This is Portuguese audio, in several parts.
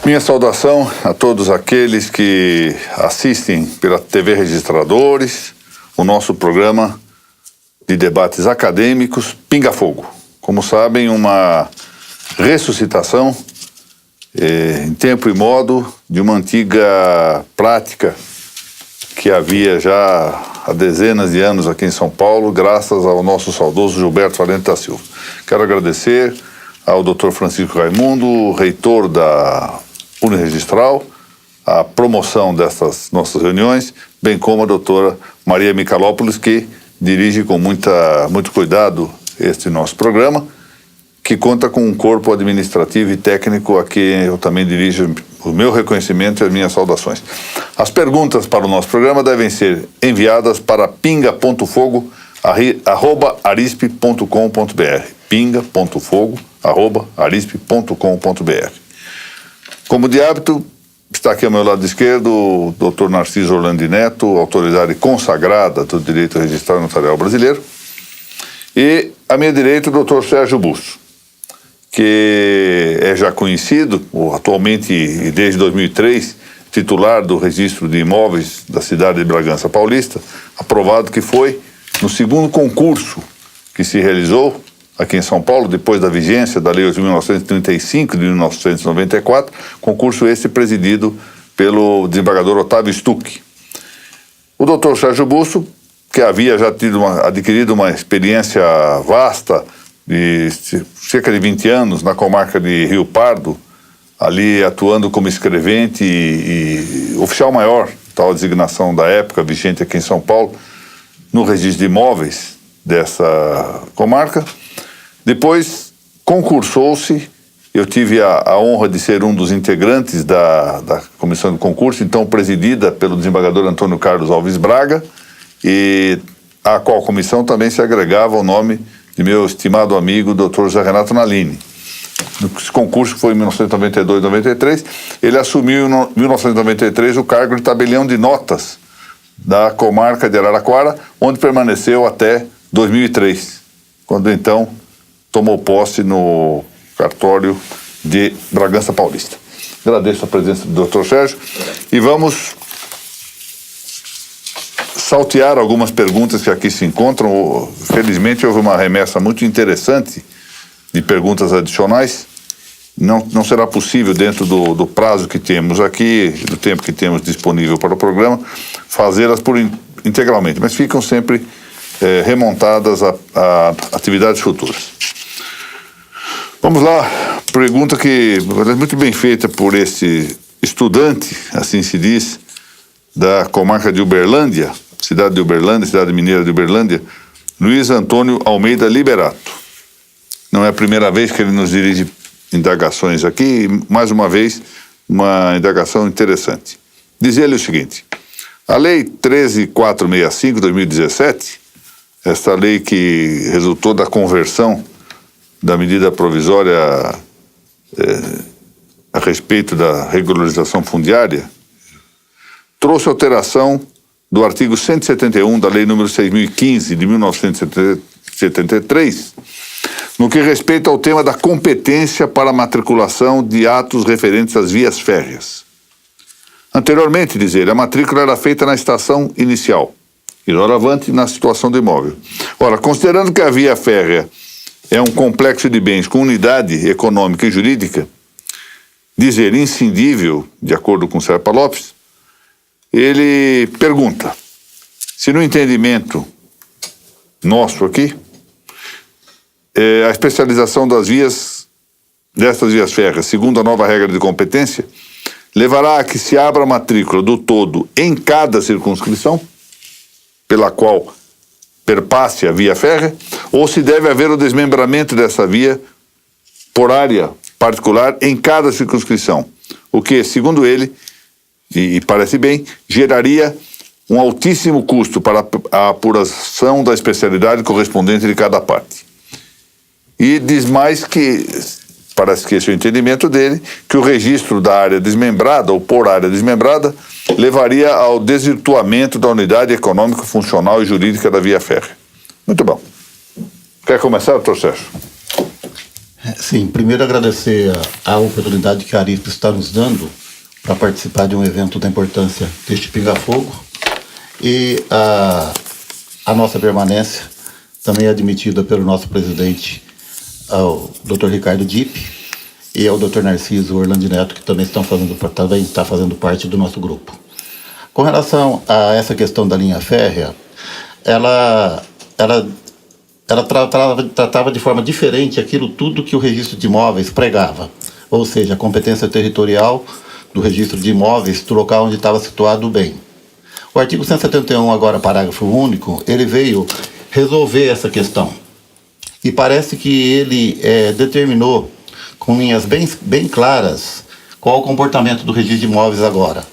Minha saudação a todos aqueles que assistem pela TV Registradores, o nosso programa de debates acadêmicos Pinga Fogo. Como sabem, uma ressuscitação em tempo e modo de uma antiga prática que havia já há dezenas de anos aqui em São Paulo, graças ao nosso saudoso Gilberto Valente da Silva. Quero agradecer ao Dr. Francisco Raimundo, reitor da Uniregistral, a promoção dessas nossas reuniões, bem como a doutora Maria Michalopoulos, que dirige com muito cuidado este nosso programa, que conta com um corpo administrativo e técnico a quem eu também dirijo o meu reconhecimento e as minhas saudações. As perguntas para o nosso programa devem ser enviadas para pinga.fogo@arispe.com.br pinga.fogo@arispe.com.br. Como de hábito, está aqui ao meu lado esquerdo o Dr. Narciso Orlandi Neto, autoridade consagrada do direito registrado notarial brasileiro, e à minha direita o Dr. Sérgio Busso, que é já conhecido, atualmente e desde 2003, titular do registro de imóveis da cidade de Bragança Paulista, aprovado que foi no segundo concurso que se realizou aqui em São Paulo, depois da vigência da Lei 8.935 de 1994, concurso esse presidido pelo desembargador Otávio Stuck. O doutor Sérgio Busso, que havia já adquirido uma experiência vasta de cerca de 20 anos na comarca de Rio Pardo, ali atuando como escrevente e oficial maior, tal designação da época, vigente aqui em São Paulo, no registro de imóveis dessa comarca. Depois concursou-se, eu tive a honra de ser um dos integrantes da comissão de concurso, então presidida pelo desembargador Antônio Carlos Alves Braga, e a qual comissão também se agregava o nome de meu estimado amigo Dr. José Renato Nalini. Esse concurso foi em 1992-93, ele assumiu em 1993 o cargo de tabelião de notas da comarca de Araraquara, onde permaneceu até 2003, quando então tomou posse no cartório de Bragança Paulista. Agradeço a presença do Dr. Sérgio e vamos saltear algumas perguntas que aqui se encontram. Felizmente houve uma remessa muito interessante de perguntas adicionais. Não será possível, dentro do prazo que temos aqui, do tempo que temos disponível para o programa, fazê-las integralmente, mas ficam sempre remontadas a atividades futuras. Vamos lá, pergunta que é muito bem feita por esse estudante, assim se diz, da comarca de Uberlândia, cidade de Uberlândia, cidade mineira de Uberlândia, Luiz Antônio Almeida Liberato. Não é a primeira vez que ele nos dirige indagações aqui, e mais uma vez, uma indagação interessante. Diz ele o seguinte: a Lei 13.465 de 2017, esta lei que resultou da conversão da medida provisória a respeito da regularização fundiária, trouxe alteração do artigo 171 da Lei número 6.015 de 1973, no que respeita ao tema da competência para a matriculação de atos referentes às vias férreas. Anteriormente, diz ele, a matrícula era feita na estação inicial e, doravante, na situação do imóvel. Ora, considerando que a via férrea é um complexo de bens com unidade econômica e jurídica, diz ele, inscindível, de acordo com Serpa Lopes, ele pergunta se no entendimento nosso aqui, a especialização dessas vias férreas, segundo a nova regra de competência, levará a que se abra a matrícula do todo em cada circunscrição, pela qual perpasse a via férrea, ou se deve haver o desmembramento dessa via por área particular em cada circunscrição, o que, segundo ele, e parece bem, geraria um altíssimo custo para a apuração da especialidade correspondente de cada parte. E diz mais que, parece que esse é o entendimento dele, que o registro da área desmembrada ou por área desmembrada levaria ao desvirtuamento da unidade econômica, funcional e jurídica da via férrea. Muito bom. Quer começar, doutor Sérgio? Sim, primeiro agradecer a oportunidade que a Arisp está nos dando para participar de um evento da importância deste Pinga Fogo, e a nossa permanência também é admitida pelo nosso presidente, o Dr. Ricardo Dipp, e ao Dr. Narciso Orlandi Neto, que também está fazendo parte do nosso grupo. Com relação a essa questão da linha férrea, ela tratava de forma diferente aquilo tudo que o registro de imóveis pregava, ou seja, a competência territorial do registro de imóveis do local onde estava situado o bem. O artigo 171, agora parágrafo único, ele veio resolver essa questão. E parece que ele determinou, com linhas bem claras, qual o comportamento do registro de imóveis agora.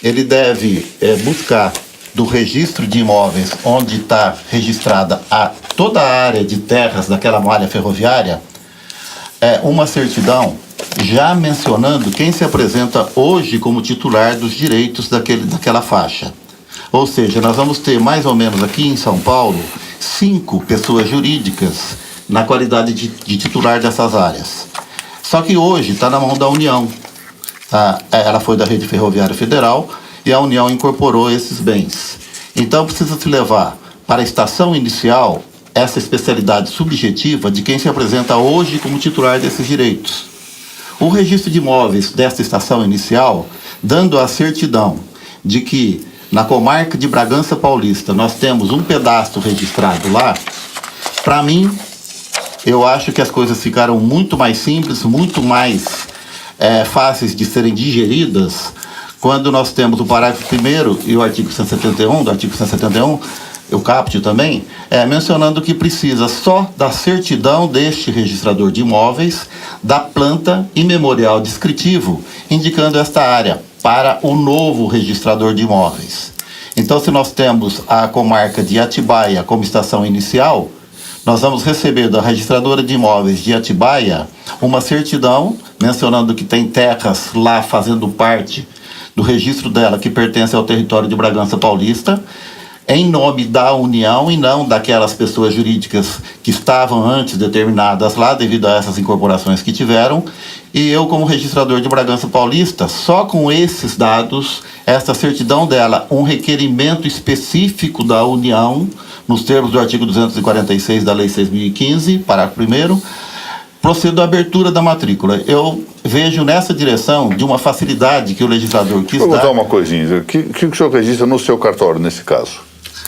Ele deve buscar do registro de imóveis onde está registrada toda a área de terras daquela malha ferroviária, uma certidão já mencionando quem se apresenta hoje como titular dos direitos daquela faixa. Ou seja, nós vamos ter mais ou menos aqui em São Paulo 5 pessoas jurídicas na qualidade de titular dessas áreas. Só que hoje está na mão da União. Ela foi da Rede Ferroviária Federal e a União incorporou esses bens. Então precisa se levar para a estação inicial essa especialidade subjetiva de quem se apresenta hoje como titular desses direitos. O registro de imóveis desta estação inicial, dando a certidão de que na comarca de Bragança Paulista nós temos um pedaço registrado lá, para mim, eu acho que as coisas ficaram muito mais simples, muito mais fáceis de serem digeridas, quando nós temos o parágrafo 1º e o artigo 171, do artigo 171, o caput também, mencionando que precisa só da certidão deste registrador de imóveis, da planta e memorial descritivo, indicando esta área para o novo registrador de imóveis. Então, se nós temos a comarca de Atibaia como estação inicial, nós vamos receber da registradora de imóveis de Atibaia uma certidão mencionando que tem terras lá fazendo parte do registro dela que pertence ao território de Bragança Paulista, em nome da União e não daquelas pessoas jurídicas que estavam antes determinadas lá devido a essas incorporações que tiveram. E eu, como registrador de Bragança Paulista, só com esses dados, esta certidão dela, um requerimento específico da União, nos termos do artigo 246 da Lei 6.015, parágrafo 1º, procedo à abertura da matrícula. Eu vejo nessa direção de uma facilidade que o legislador quis dar. Vou botar uma coisinha. O que o senhor registra no seu cartório, nesse caso?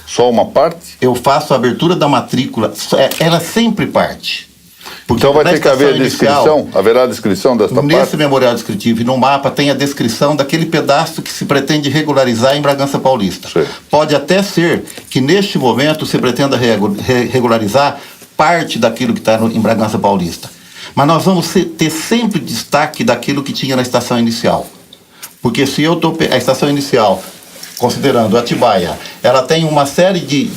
Só uma parte? Eu faço a abertura da matrícula, ela sempre parte. Porque então vai ter que haver descrição? Haverá descrição desta parte? Nesse memorial descritivo e no mapa tem a descrição daquele pedaço que se pretende regularizar em Bragança Paulista. Sim. Pode até ser que neste momento se pretenda regularizar parte daquilo que está em Bragança Paulista. Mas nós vamos ter sempre destaque daquilo que tinha na estação inicial. Porque se eu estou... A estação inicial, considerando Atibaia, ela tem uma série de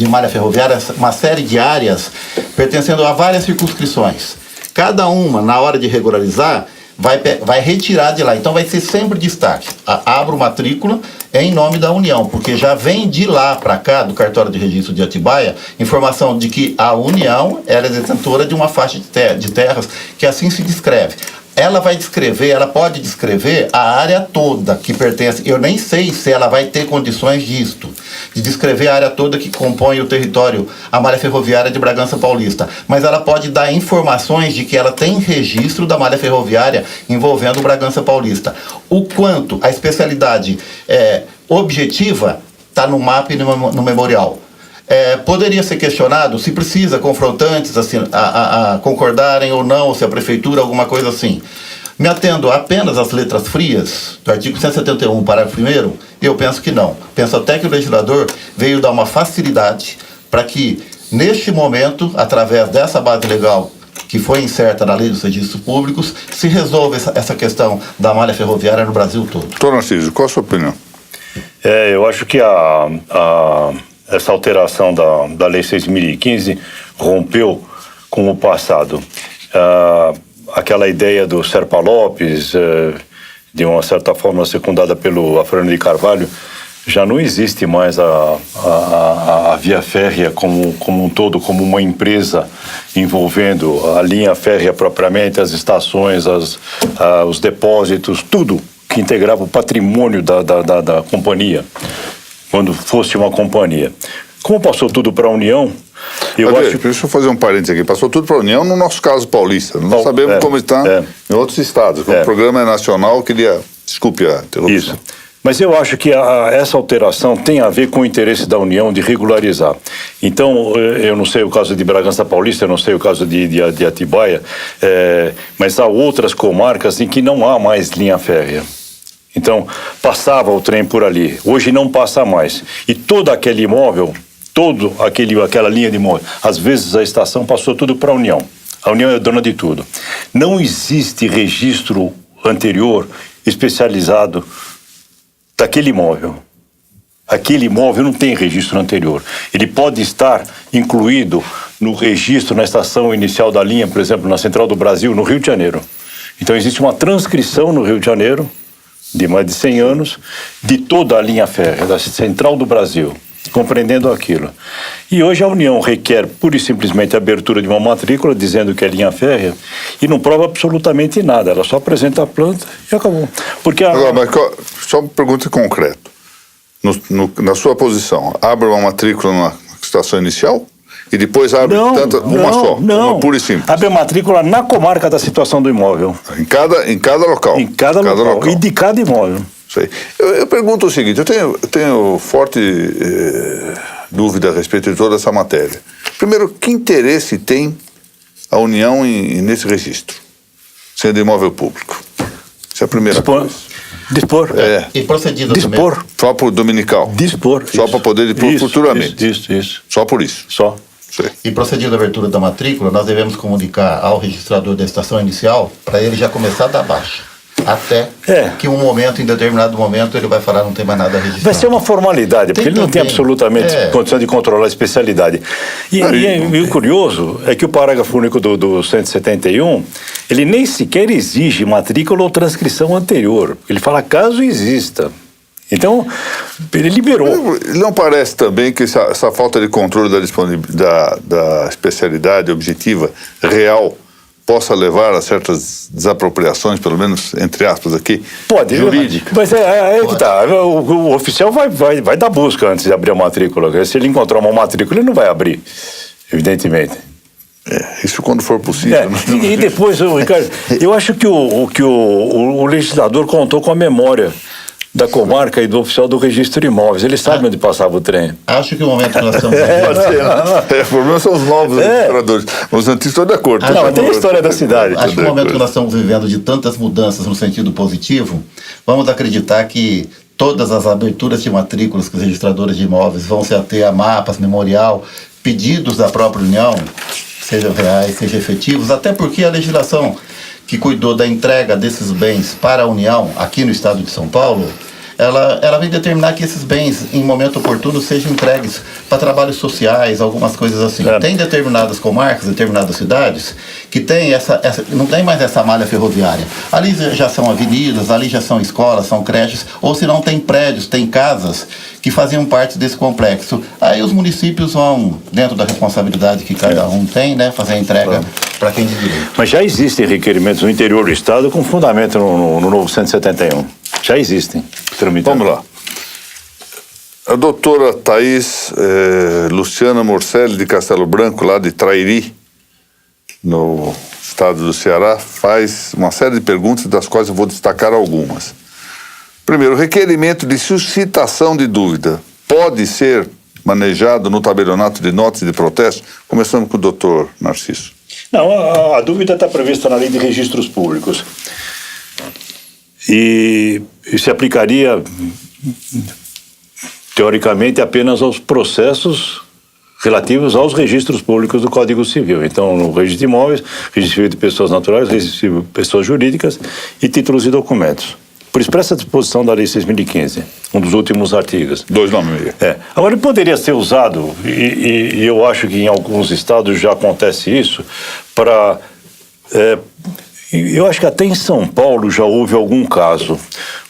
malha ferroviária, uma série de áreas pertencendo a várias circunscrições. Cada uma, na hora de regularizar, vai retirar de lá. Então vai ser sempre destaque. Abro matrícula em nome da União, porque já vem de lá para cá, do cartório de registro de Atibaia, informação de que a União ela é detentora de uma faixa de terras que assim se descreve. Ela vai descrever, ela pode descrever a área toda que pertence. Eu nem sei se ela vai ter condições disto, de descrever a área toda que compõe o território, a malha ferroviária de Bragança Paulista. Mas ela pode dar informações de que ela tem registro da malha ferroviária envolvendo Bragança Paulista. O quanto a especialidade objetiva está no mapa e no memorial. Poderia ser questionado se precisa confrontantes assim, a concordarem ou não, se a prefeitura, alguma coisa assim. Me atendo apenas às letras frias do artigo 171, parágrafo 1º, eu penso que não. Penso até que o legislador veio dar uma facilidade para que, neste momento, através dessa base legal que foi inserta na Lei dos Registros Públicos, se resolva essa questão da malha ferroviária no Brasil todo. Doutor Narciso, qual a sua opinião? Eu acho que essa alteração da Lei 6.015 rompeu com o passado. Aquela ideia do Serpa Lopes, de uma certa forma secundada pelo Afrânio de Carvalho, já não existe mais a via férrea como um todo, como uma empresa envolvendo a linha férrea propriamente, as estações, os depósitos, tudo que integrava o patrimônio da companhia, quando fosse uma companhia. Como passou tudo para a União, Deixa eu fazer um parênteses aqui. Passou tudo para a União, no nosso caso paulista. Nós não sabemos como está em outros estados. O programa é nacional, desculpe a interrupção. Isso. Mas eu acho que essa alteração tem a ver com o interesse da União de regularizar. Então, eu não sei o caso de Bragança Paulista, eu não sei o caso de Atibaia, mas há outras comarcas em que não há mais linha férrea. Então, passava o trem por ali. Hoje não passa mais. E todo aquele imóvel, aquela linha de imóvel, às vezes a estação passou tudo para a União. A União é dona de tudo. Não existe registro anterior especializado daquele imóvel. Aquele imóvel não tem registro anterior. Ele pode estar incluído no registro na estação inicial da linha, por exemplo, na Central do Brasil, no Rio de Janeiro. Então existe uma transcrição no Rio de Janeiro, de mais de 100 anos, de toda a linha férrea, da Central do Brasil, compreendendo aquilo. E hoje a União requer pura e simplesmente a abertura de uma matrícula dizendo que é linha férrea e não prova absolutamente nada, ela só apresenta a planta e acabou. Porque Agora, mas só uma pergunta concreta. Na sua posição, abre uma matrícula na estação inicial e depois abre uma pura e simples? Abre a matrícula na comarca da situação do imóvel. Em cada local? Em cada local. E de cada imóvel. Sei. Eu pergunto o seguinte, eu tenho forte dúvida a respeito de toda essa matéria. Primeiro, que interesse tem a União nesse registro, sendo imóvel público? Essa é a primeira coisa. Dispor. E procedido dispor. Também. Só por dominical? Dispor. Só para poder dispor futuramente? Isso. Só por isso? Só. Sei. E procedido a abertura da matrícula, nós devemos comunicar ao registrador da estação inicial para ele já começar a dar baixa. Até que em determinado momento, ele vai falar não tem mais nada a registrar. Vai ser uma formalidade, porque ele não tem absolutamente condição de controlar a especialidade. E o curioso é que o parágrafo único do 171, ele nem sequer exige matrícula ou transcrição anterior. Ele fala caso exista. Então, ele liberou. Não parece também que essa falta de controle da especialidade objetiva real possa levar a certas desapropriações, pelo menos, entre aspas, aqui, pode, jurídica? Mas que tá. O oficial vai dar busca antes de abrir a matrícula. Se ele encontrar uma matrícula, ele não vai abrir, evidentemente. Isso quando for possível. E depois, Ricardo, eu acho que o legislador contou com a memória da comarca e do oficial do registro de imóveis. Eles sabem onde passava o trem. Acho que o momento que nós estamos vivendo... O problema são os novos registradores. Os antigos estão de acordo. Não, tem a história da cidade. Acho que o momento que nós estamos vivendo de tantas mudanças no sentido positivo, vamos acreditar que todas as aberturas de matrículas que os registradores de imóveis vão se ater a mapas, memorial, pedidos da própria União, sejam reais, sejam efetivos, até porque a legislação que cuidou da entrega desses bens para a União, aqui no estado de São Paulo, ela vem determinar que esses bens, em momento oportuno, sejam entregues para trabalhos sociais, algumas coisas assim. Tem determinadas comarcas, determinadas cidades, que tem não tem mais essa malha ferroviária. Ali já são avenidas, ali já são escolas, são creches, ou se não tem prédios, tem casas que faziam parte desse complexo. Aí os municípios vão, dentro da responsabilidade que cada um tem, né, fazer a entrega para quem de direito. Mas já existem requerimentos no interior do estado com fundamento no novo 171. Já existem. Vamos lá. A doutora Thaís Luciana Morcelli, de Castelo Branco, lá de Trairi, no estado do Ceará, faz uma série de perguntas, das quais eu vou destacar algumas. Primeiro, o requerimento de suscitação de dúvida pode ser manejado no tabelionato de notas de protesto? Começando com o doutor Narciso. Não, a dúvida está prevista na lei de registros públicos. E se aplicaria, teoricamente, apenas aos processos relativos aos registros públicos do Código Civil. Então, no registro de imóveis, registro civil de pessoas naturais, registro civil de pessoas jurídicas e títulos e documentos. Por expressa disposição da Lei 6.015, um dos últimos artigos. 296. Agora, ele poderia ser usado, e eu acho que em alguns estados já acontece isso, para Eu acho que até em São Paulo já houve algum caso.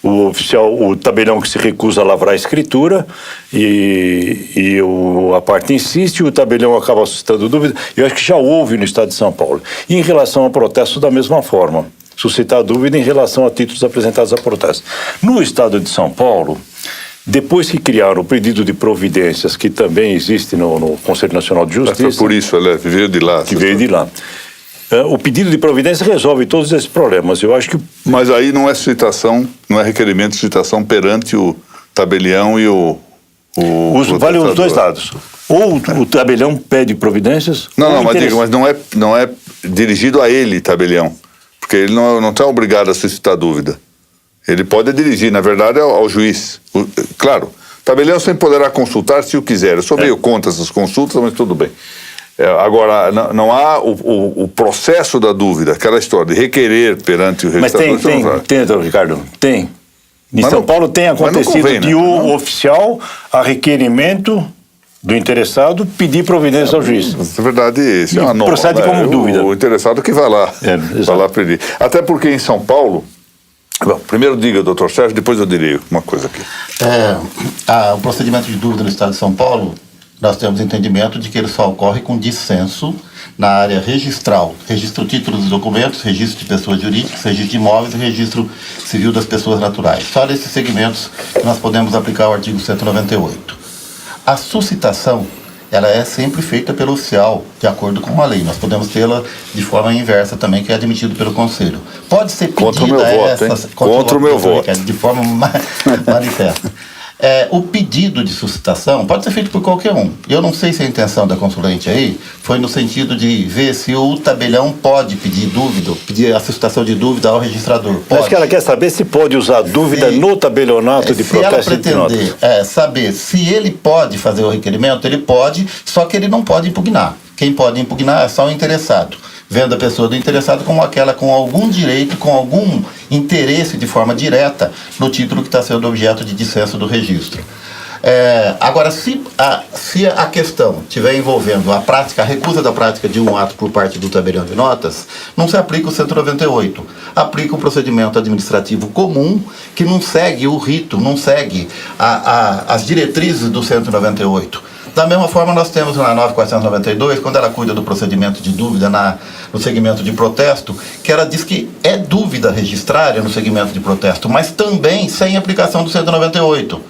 O tabelião que se recusa a lavrar a escritura a parte insiste e o tabelião acaba suscitando dúvida. Eu acho que já houve no estado de São Paulo. E em relação ao protesto, da mesma forma. Suscitar dúvida em relação a títulos apresentados a protesto. No estado de São Paulo, depois que criaram o pedido de providências, que também existe no Conselho Nacional de Justiça... Foi por isso, que veio de lá. Que veio de lá. O pedido de providência resolve todos esses problemas. Eu acho que... Mas aí não é citação, não é requerimento de citação perante o tabelião e vale os dois lados. Ou o tabelião pede providências... Mas não é dirigido a ele, tabelião. Porque ele não está obrigado a suscitar dúvida. Ele pode dirigir, na verdade, ao juiz. Claro, o tabelião sempre poderá consultar se o quiser. Eu sou meio contra essas consultas, mas tudo bem. Agora, não há o processo da dúvida, aquela história de requerer perante o registrador. Mas tem, Ricardo, tem. Em São Paulo tem acontecido o oficial, a requerimento do interessado, pedir providência ao juiz. Na verdade, isso é uma norma. Procede como dúvida. O interessado que vai lá, pedir. Até porque em São Paulo... Bom, primeiro diga, doutor Sérgio, depois eu direi uma coisa aqui. O procedimento de dúvida no estado de São Paulo, nós temos entendimento de que ele só ocorre com dissenso na área registral. Registro títulos e documentos, registro de pessoas jurídicas, registro de imóveis e registro civil das pessoas naturais. Só nesses segmentos que nós podemos aplicar o artigo 198. A suscitação, ela é sempre feita pelo oficial, de acordo com a lei. Nós podemos tê-la de forma inversa também, que é admitido pelo Conselho. Pode ser pedida contra o meu voto, hein? Contra o meu voto. De forma manifesta. O pedido de suscitação pode ser feito por qualquer um. Eu não sei se a intenção da consulente aí foi no sentido de ver se o tabelião pode pedir a suscitação de dúvida ao registrador. Pode. Acho que ela quer saber se pode usar dúvida no tabelionato de protesto de notas. Se ela pretender saber se ele pode fazer o requerimento, ele pode, só que ele não pode impugnar. Quem pode impugnar é só o interessado. Vendo a pessoa do interessado como aquela com algum direito, com algum interesse de forma direta no título que está sendo objeto de dissenso do registro. Agora, se a questão estiver envolvendo a recusa da prática de um ato por parte do tabelião de notas, não se aplica o 198. Aplica o procedimento administrativo comum, que não segue o rito, não segue as diretrizes do 198. Da mesma forma, nós temos na 9.492, quando ela cuida do procedimento de dúvida no segmento de protesto, que ela diz que é dúvida registrária no segmento de protesto, mas também sem aplicação do 198.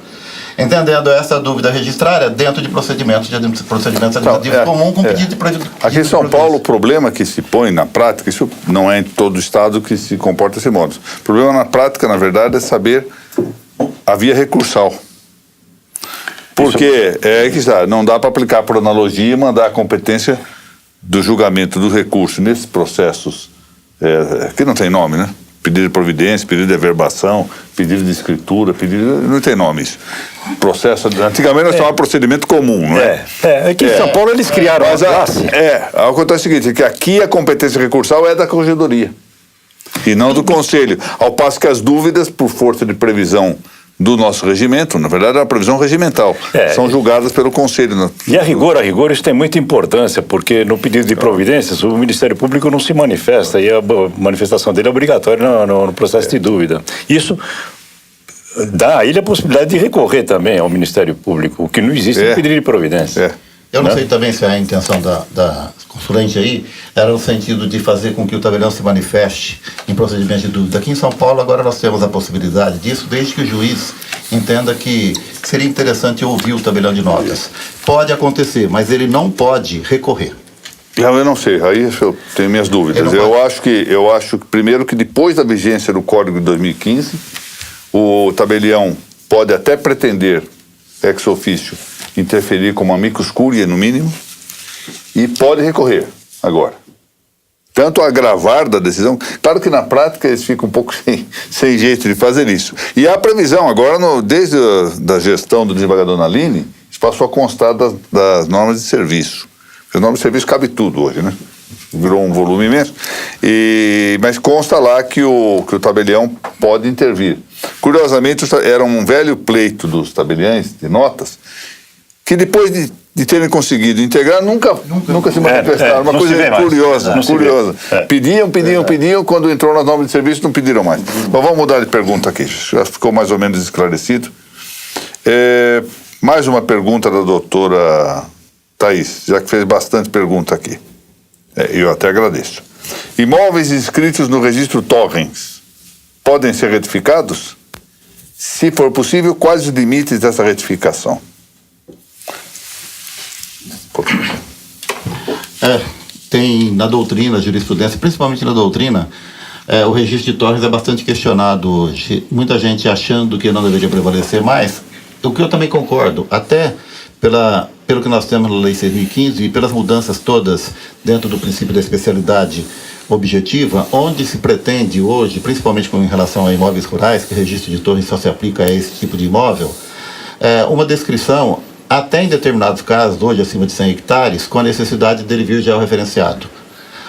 Entendendo essa dúvida registrária dentro de procedimentos administrativos comum com pedido de providência. Aqui em São Paulo, o problema que se põe na prática, isso não é em todo o estado que se comporta desse modo. O problema na prática, na verdade, é saber a via recursal. Porque não dá para aplicar por analogia e mandar a competência do julgamento do recurso nesses processos, que não tem nome, né? Pedido de providência, pedido de averbação, pedido de escritura, não tem nome isso. Processo, antigamente nós chamávamos procedimento comum, não é? Aqui em São Paulo eles criaram a classe. Acontece o seguinte, que aqui a competência recursal é da corregedoria e não do conselho, ao passo que as dúvidas, por força de previsão do nosso regimento, na verdade é uma previsão regimental, são julgadas pelo Conselho. E a rigor, isso tem muita importância, porque no pedido de providências o Ministério Público não se manifesta, e a manifestação dele é obrigatória no processo de dúvida. Isso dá a ele a possibilidade de recorrer também ao Ministério Público, o que não existe no pedido de providência. Eu não sei também se a intenção da consulente aí era no sentido de fazer com que o tabelião se manifeste em procedimento de dúvida. Aqui em São Paulo agora nós temos a possibilidade disso, desde que o juiz entenda que seria interessante ouvir o tabelião de notas. Pode acontecer, mas ele não pode recorrer. Eu não sei, aí eu tenho minhas dúvidas. Eu acho que primeiro que depois da vigência do Código de 2015, o tabelião pode até pretender, ex officio, interferir como amicus curiae, no mínimo, e pode recorrer agora. Tanto agravar da decisão, claro que na prática eles ficam um pouco sem jeito de fazer isso. E há previsão agora, desde a gestão do desembargador Nalini, isso passou a constar das normas de serviço. As normas de serviço cabe tudo hoje, né? Virou um volume imenso. Mas consta lá que o tabelião pode intervir. Curiosamente, era um velho pleito dos tabeliães de notas, que depois de terem conseguido integrar, nunca se manifestaram. Uma coisa curiosa. Pediam, quando entrou nas normas de serviço, não pediram mais. Mas vamos mudar de pergunta aqui, já ficou mais ou menos esclarecido. Mais uma pergunta da doutora Thaís, já que fez bastante pergunta aqui. Eu até agradeço. Imóveis inscritos no registro Torrens podem ser retificados? Se for possível, quais os limites dessa retificação? Tem na doutrina, jurisprudência, principalmente na doutrina, o registro de Torrens é bastante questionado hoje. Muita gente achando que não deveria prevalecer mais, o que eu também concordo, até pelo que nós temos na Lei 6.015 e pelas mudanças todas dentro do princípio da especialidade objetiva, onde se pretende hoje, principalmente em relação a imóveis rurais, que o registro de Torrens só se aplica a esse tipo de imóvel, uma descrição, até em determinados casos, hoje acima de 100 hectares, com a necessidade dele vir já ao referenciado.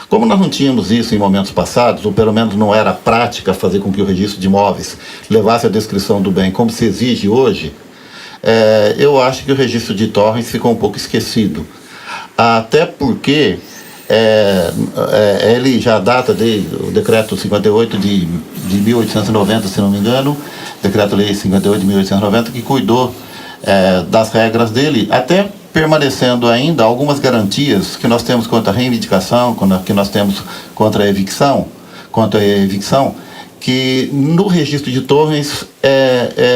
Como nós não tínhamos isso em momentos passados, ou pelo menos não era prática fazer com que o registro de imóveis levasse a descrição do bem como se exige hoje, eu acho que o registro de Torrens ficou um pouco esquecido. Até porque ele já data do decreto 58 de 1890, se não me engano, decreto-lei 58 de 1890, que cuidou das regras dele, até permanecendo ainda algumas garantias que nós temos contra a reivindicação, que nós temos contra a evicção, que no registro de Torrens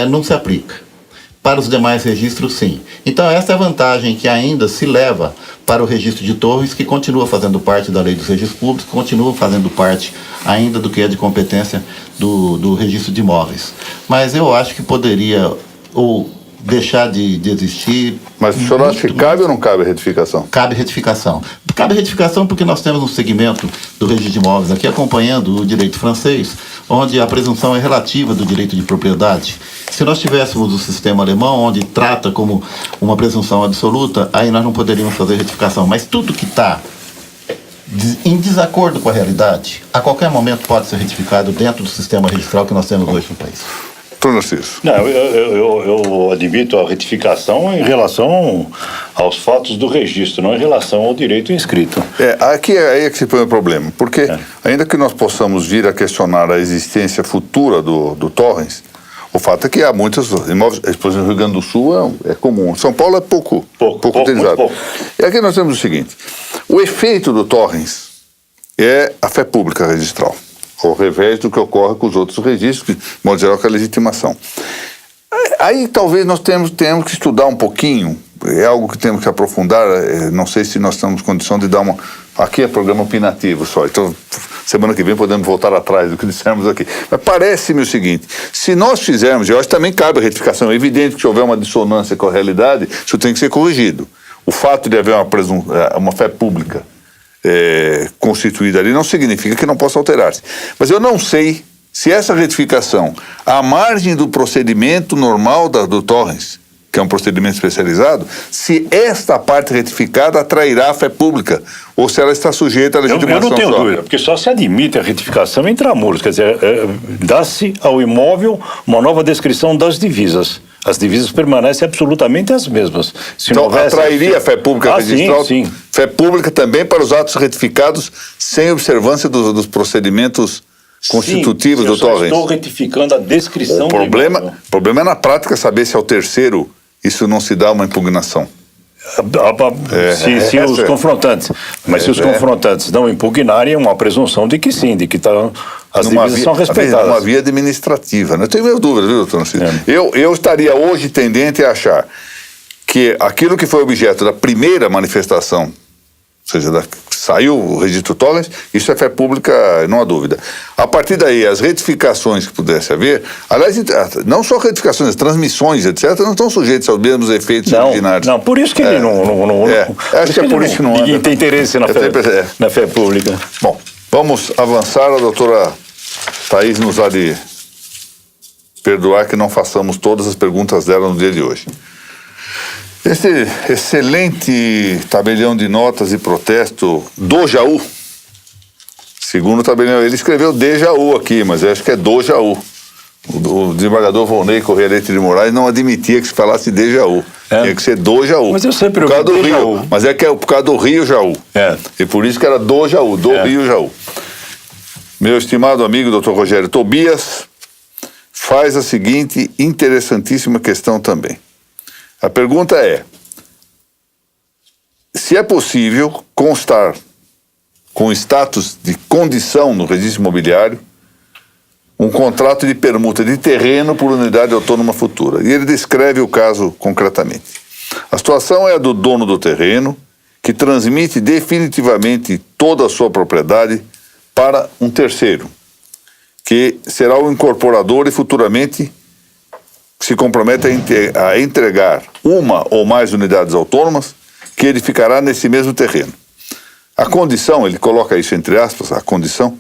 não se aplica. Para os demais registros, sim. Então, essa é a vantagem que ainda se leva para o registro de Torrens, que continua fazendo parte da lei dos registros públicos, continua fazendo parte ainda do que é de competência do registro de imóveis. Mas eu acho que poderia deixar de existir. Mas o senhor acha que cabe ou não cabe a retificação? Cabe retificação. Cabe retificação porque nós temos um segmento do registro de imóveis aqui acompanhando o direito francês, onde a presunção é relativa do direito de propriedade. Se nós tivéssemos o sistema alemão, onde trata como uma presunção absoluta, aí nós não poderíamos fazer retificação. Mas tudo que está em desacordo com a realidade, a qualquer momento pode ser retificado dentro do sistema registral que nós temos hoje no país. Narciso. Não, eu admito a retificação em relação aos fatos do registro, não em relação ao direito inscrito. Aqui é que se põe o problema, porque ainda que nós possamos vir a questionar a existência futura do Torrens, o fato é que há muitos imóveis, por exemplo, no Rio Grande do Sul é comum, São Paulo é pouco utilizado. Pouco. E aqui nós temos o seguinte, o efeito do Torrens é a fé pública registral, ao revés do que ocorre com os outros registros, que, de modo geral, que é a legitimação. Aí talvez nós tenhamos que estudar um pouquinho, é algo que temos que aprofundar, não sei se nós temos condição de dar uma... Aqui é programa opinativo só, então semana que vem podemos voltar atrás do que dissemos aqui. Mas parece-me o seguinte, se nós fizermos, eu acho que também cabe a retificação, é evidente que se houver uma dissonância com a realidade, isso tem que ser corrigido. O fato de haver uma fé pública constituída ali não significa que não possa alterar-se. Mas eu não sei se essa retificação, à margem do procedimento normal do Torrens, que é um procedimento especializado, se esta parte retificada atrairá a fé pública, ou se ela está sujeita à legitimação. Eu não tenho dúvida, porque só se admite a retificação intramuros, quer dizer, dá-se ao imóvel uma nova descrição das divisas. As divisas permanecem absolutamente as mesmas. Se então, não houvesse... atrairia a fé pública registral? Sim. Fé pública também para os atos retificados sem observância dos procedimentos constitutivos do Torrens? Estou retificando a descrição o problema é na prática saber se ao terceiro isso não se dá uma impugnação. Se os confrontantes. Mas se os confrontantes não impugnarem, é uma presunção de que sim, de que as divisas são respeitadas. Uma via administrativa. Né? Eu tenho minhas dúvidas, viu, doutor Narciso? Eu estaria hoje tendente a achar que aquilo que foi objeto da primeira manifestação, ou seja, saiu o registro Torrens, isso é fé pública, não há dúvida. A partir daí, as retificações que pudesse haver, aliás, não só retificações, as transmissões, etc., não estão sujeitas aos mesmos efeitos originários. Não, por isso que ele não acho que é por isso que não ninguém tem interesse na fé pública. Bom, vamos avançar. A doutora Thaís nos há de perdoar que não façamos todas as perguntas dela no dia de hoje. Esse excelente tabelião de notas e protesto do Jaú, segundo o tabelião, ele escreveu de Jaú aqui, mas eu acho que é do Jaú. O desembargador Volney Correia Leite de Moraes não admitia que se falasse de Jaú. Tinha que ser do Jaú. Mas eu sempre por causa do ouvi Rio. Jaú. Mas é que é por causa do Rio Jaú. E por isso que era do Jaú, do Rio Jaú. Meu estimado amigo Dr. Rogério Tobias faz a seguinte interessantíssima questão também. A pergunta é: se é possível constar com status de condição no registro imobiliário um contrato de permuta de terreno por unidade autônoma futura. E ele descreve o caso concretamente. A situação é a do dono do terreno, que transmite definitivamente toda a sua propriedade para um terceiro, que será o incorporador e futuramente se compromete a entregar uma ou mais unidades autônomas que ele ficará nesse mesmo terreno. A condição, ele coloca isso entre aspas, a condição,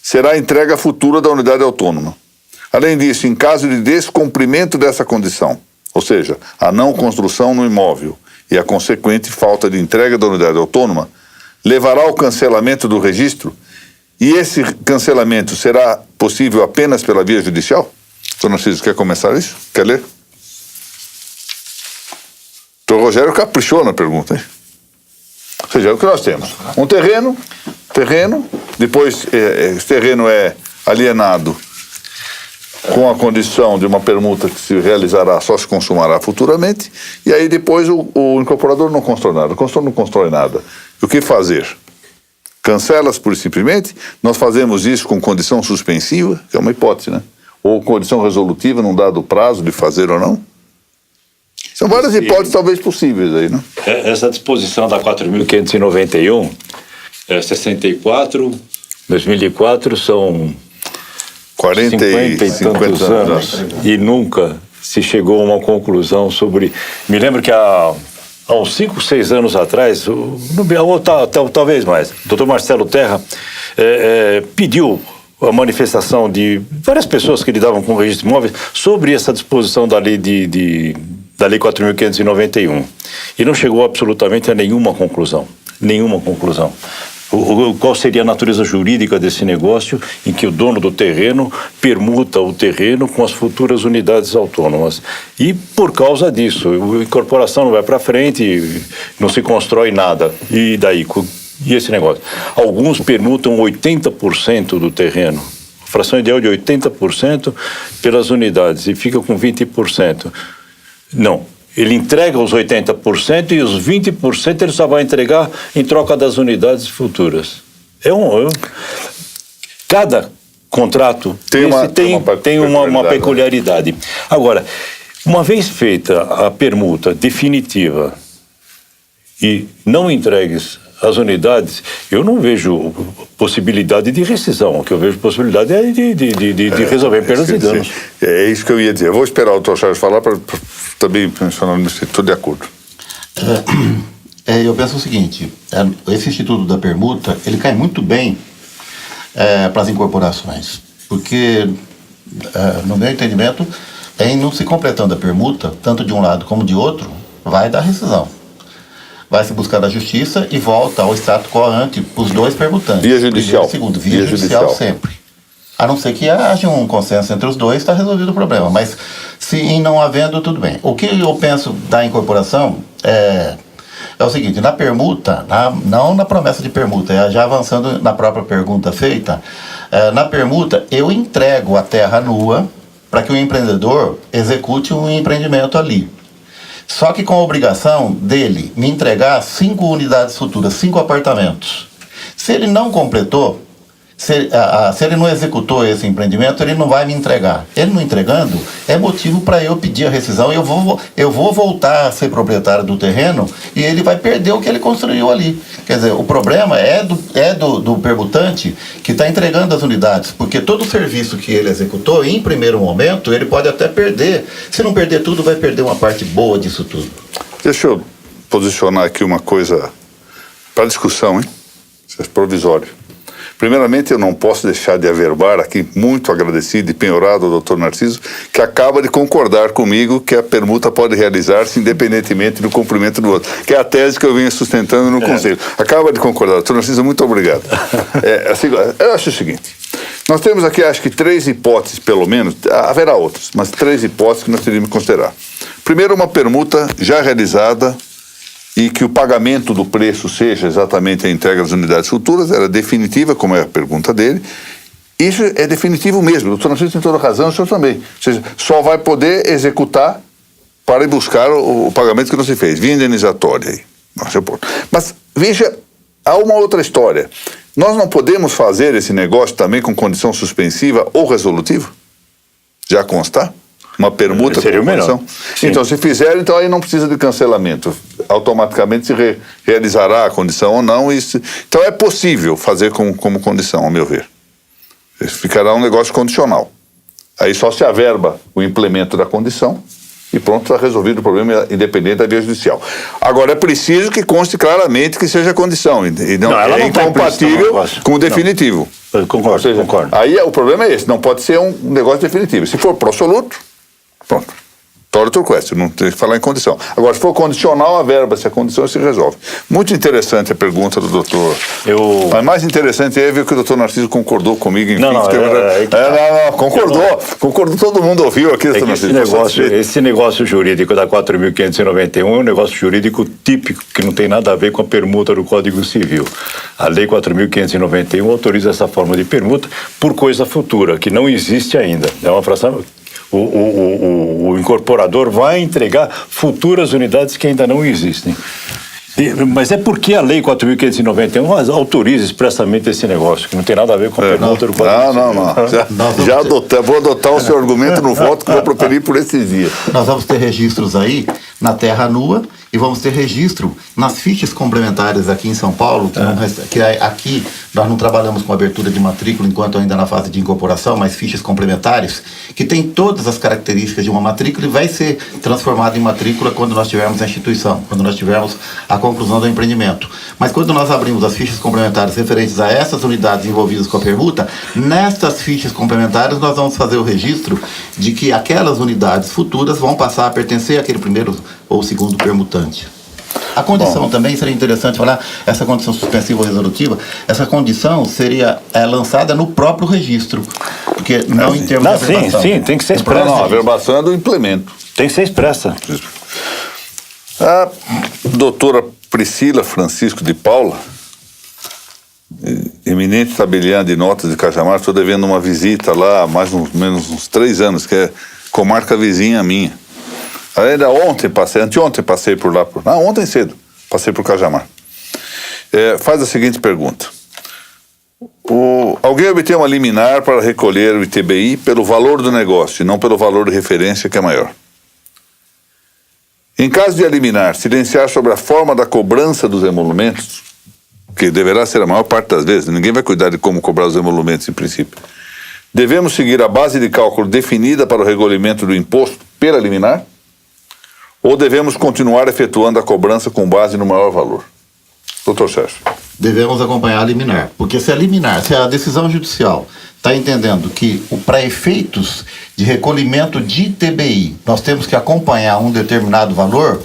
será a entrega futura da unidade autônoma. Além disso, em caso de descumprimento dessa condição, ou seja, a não construção no imóvel e a consequente falta de entrega da unidade autônoma, levará ao cancelamento do registro, e esse cancelamento será possível apenas pela via judicial? Dr. Narciso, quer começar isso? Quer ler? Dr. Rogério caprichou na pergunta, hein? Ou seja, é o que nós temos. Um terreno, depois esse terreno é alienado com a condição de uma permuta que se realizará, só se consumará futuramente, e aí depois o incorporador não constrói nada, o construtor não constrói nada. E o que fazer? Cancela-se pura e simplesmente? Nós fazemos isso com condição suspensiva, que é uma hipótese, né? Ou condição resolutiva, num dado prazo de fazer ou não? São várias hipóteses talvez possíveis aí, né? Essa disposição da 4.591, 64, 2004, são 50 e tantos anos. E nunca se chegou a uma conclusão sobre... Me lembro que há uns 5, 6 anos atrás, ou talvez mais, o Dr. Marcelo Terra pediu a manifestação de várias pessoas que lidavam com o registro de imóveis sobre essa disposição da lei da Lei 4.591. E não chegou absolutamente a nenhuma conclusão. Nenhuma conclusão. Qual seria a natureza jurídica desse negócio em que o dono do terreno permuta o terreno com as futuras unidades autônomas? E por causa disso, a incorporação não vai para frente, não se constrói nada. E daí? E esse negócio? Alguns permutam 80% do terreno. Fração ideal de 80% pelas unidades e fica com 20%. Não, ele entrega os 80% e os 20% ele só vai entregar em troca das unidades futuras. Cada contrato tem uma peculiaridade. Agora, uma vez feita a permuta definitiva e não entregues as unidades, eu não vejo possibilidade de rescisão. O que eu vejo possibilidade é de resolver perdas e danos. É isso que eu ia dizer. Eu vou esperar o Dr. Charles falar para também mencionar nisso. Estou de acordo. Eu penso o seguinte, esse instituto da permuta, ele cai muito bem para as incorporações, porque, no meu entendimento, em não se completando a permuta, tanto de um lado como de outro, vai dar rescisão. Vai se buscar da justiça e volta ao status quo ante os dois permutantes. Via judicial. Segundo, via judicial sempre. A não ser que haja um consenso entre os dois, está resolvido o problema. Mas, se não havendo, tudo bem. O que eu penso da incorporação é o seguinte, na permuta, não na promessa de permuta, já avançando na própria pergunta feita, na permuta eu entrego a terra nua para que o empreendedor execute um empreendimento ali. Só que com a obrigação dele me entregar 5 unidades futuras, 5 apartamentos. Se ele não completou, se ele não executou esse empreendimento, ele não vai me entregar. Ele não entregando, é motivo para eu pedir a rescisão. Eu vou voltar a ser proprietário do terreno e ele vai perder o que ele construiu ali. Quer dizer, o problema é do permutante que está entregando as unidades, porque todo o serviço que ele executou, em primeiro momento, ele pode até perder. Se não perder tudo, vai perder uma parte boa disso tudo. Deixa eu posicionar aqui uma coisa para discussão, hein? Isso é provisório. Primeiramente, eu não posso deixar de averbar aqui, muito agradecido e penhorado ao Dr. Narciso, que acaba de concordar comigo que a permuta pode realizar-se independentemente do cumprimento do outro, que é a tese que eu venho sustentando no Conselho. Acaba de concordar. Dr. Narciso, muito obrigado. Eu acho o seguinte, nós temos aqui, acho que 3 hipóteses, pelo menos, haverá outras, mas 3 hipóteses que nós teríamos que considerar. Primeiro, uma permuta já realizada e que o pagamento do preço seja exatamente a entrega das unidades futuras, era definitiva, como é a pergunta dele. Isso é definitivo mesmo. O doutor Narciso tem toda a razão, o senhor também. Ou seja, só vai poder executar para ir buscar o pagamento que não se fez, via indenizatória aí. Mas, veja, há uma outra história. Nós não podemos fazer esse negócio também com condição suspensiva ou resolutiva? Já constar? Uma permuta seria com condição? Então, se fizer, então aí não precisa de cancelamento. Automaticamente se realizará a condição ou não. Então, é possível fazer como condição, ao meu ver. Ficará um negócio condicional. Aí só se averba o implemento da condição e pronto, está resolvido o problema independente da via judicial. Agora, é preciso que conste claramente que seja condição e não ela é não tá incompatível com o definitivo. Eu concordo, Ou seja, concordo. Aí o problema é esse, não pode ser um negócio definitivo. Se for pro-soluto, pronto. Torture question, não tem que falar em condição. Agora, se for condicional, a verba, se a condição se resolve. Muito interessante a pergunta do doutor. Mas mais interessante é ver que o doutor Narciso concordou comigo. Enfim, concordou, todo mundo ouviu aqui, doutor Narciso. Esse negócio jurídico da 4.591 é um negócio jurídico típico que não tem nada a ver com a permuta do Código Civil. A Lei 4.591 autoriza essa forma de permuta por coisa futura, que não existe ainda. É uma fração... O incorporador vai entregar futuras unidades que ainda não existem. Mas é porque a Lei 4.591 autoriza expressamente esse negócio, que não tem nada a ver com a permuta do Código Civil. Já vou adotar o seu argumento no voto que vou proferir por esses dias. Nós vamos ter registros aí na terra nua e vamos ter registro nas fichas complementares aqui em São Paulo, aqui nós não trabalhamos com abertura de matrícula enquanto ainda na fase de incorporação, mas fichas complementares, que tem todas as características de uma matrícula e vai ser transformado em matrícula quando nós tivermos a instituição, quando nós tivermos a conclusão do empreendimento. Mas quando nós abrimos as fichas complementares referentes a essas unidades envolvidas com a permuta, nestas fichas complementares nós vamos fazer o registro de que aquelas unidades futuras vão passar a pertencer àquele primeiro ou segundo permutante. A condição também seria interessante falar, essa condição suspensiva ou resolutiva, essa condição seria lançada no próprio registro, porque não em termos de averbação. Sim, tem que ser expressa. Não, a averbação é do implemento. Tem que ser expressa. A doutora Priscila Francisco de Paula, eminente tabeliã de notas de Cajamar, estou devendo uma visita lá há mais ou menos uns 3 anos, que é comarca vizinha minha. Ainda anteontem passei por lá, ontem cedo, passei por Cajamar. Faz a seguinte pergunta. Alguém obtém uma liminar para recolher o ITBI pelo valor do negócio e não pelo valor de referência, que é maior. Em caso de liminar, silenciar sobre a forma da cobrança dos emolumentos, que deverá ser a maior parte das vezes, ninguém vai cuidar de como cobrar os emolumentos em princípio. Devemos seguir a base de cálculo definida para o recolhimento do imposto pela liminar? Ou devemos continuar efetuando a cobrança com base no maior valor? Doutor Sérgio. Devemos acompanhar a liminar, porque se a decisão judicial está entendendo que para efeitos de recolhimento de ITBI nós temos que acompanhar um determinado valor,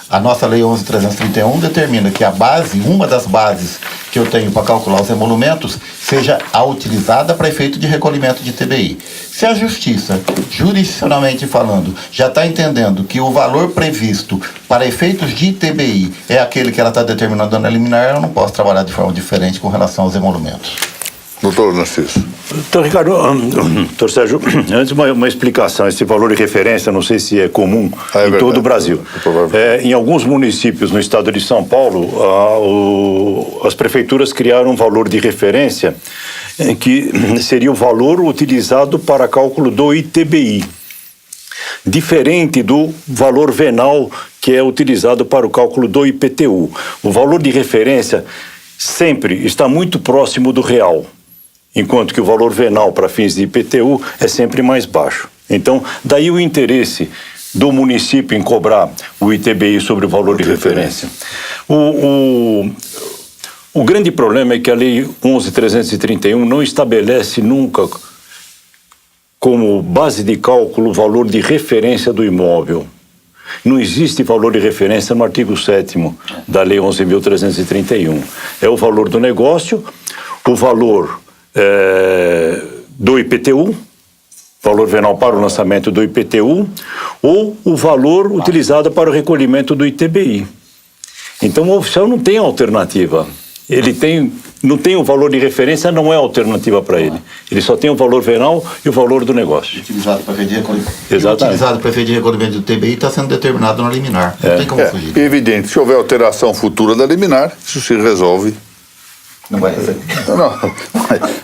a nossa Lei 11.331 determina que a base, uma das bases que eu tenho para calcular os emolumentos, seja a utilizada para efeito de recolhimento de ITBI. Se a Justiça, jurisdicionalmente falando, já está entendendo que o valor previsto para efeitos de ITBI é aquele que ela está determinando na liminar, eu não posso trabalhar de forma diferente com relação aos emolumentos. Doutor Narciso. Então, Ricardo, doutor Sérgio, antes uma explicação. Esse valor de referência, não sei se é comum em todo o Brasil. Em alguns municípios no estado de São Paulo, as prefeituras criaram um valor de referência que seria o valor utilizado para cálculo do ITBI, diferente do valor venal que é utilizado para o cálculo do IPTU. O valor de referência sempre está muito próximo do real, enquanto que o valor venal para fins de IPTU é sempre mais baixo. Então, daí o interesse do município em cobrar o ITBI sobre o valor de referência. O grande problema é que a Lei 11.331 não estabelece nunca como base de cálculo o valor de referência do imóvel. Não existe valor de referência no artigo 7º da Lei 11.331. É o valor do negócio, o valor do IPTU valor venal para o lançamento do IPTU, ou o valor utilizado para o recolhimento do ITBI. Então, o oficial não tem alternativa. Não tem o valor de referência, não é alternativa para ele. Ele só tem o valor venal e o valor do negócio. Utilizado para efeito de recolhimento. Exatamente. Utilizado para efeito de recolhimento do TBI está sendo determinado na liminar. Não tem como fugir. É evidente, se houver alteração futura da liminar, isso se resolve. Não vai receber. Não,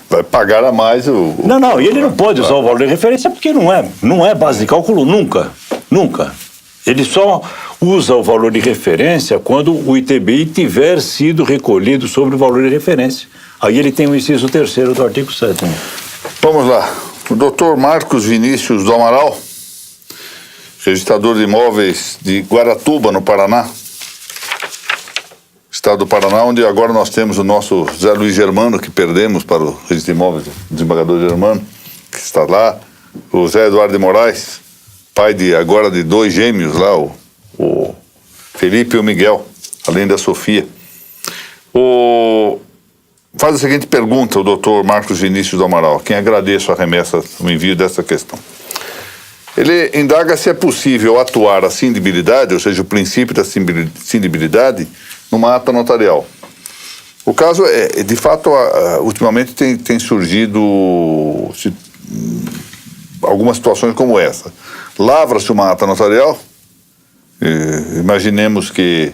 vai pagar a mais o... Não, e ele não pode usar o valor de referência porque não é base de cálculo nunca. Ele só usa o valor de referência quando o ITBI tiver sido recolhido sobre o valor de referência. Aí ele tem o inciso 3º do artigo 7º. Vamos lá. O doutor Marcos Vinícius do Amaral, registrador de imóveis de Guaratuba, no Paraná, estado do Paraná, onde agora nós temos o nosso Zé Luiz Germano, que perdemos para o registro de imóveis, o desembargador Germano, que está lá, o Zé Eduardo de Moraes, pai agora de 2 gêmeos lá, o Felipe e o Miguel, além da Sofia. Faz a seguinte pergunta, o doutor Marcos Vinícius do Amaral, a quem agradeço a remessa, o envio dessa questão. Ele indaga se é possível atuar a cindibilidade, ou seja, o princípio da cindibilidade, numa ata notarial. O caso é, de fato, ultimamente tem surgido algumas situações como essa. Lavra-se uma ata notarial, imaginemos que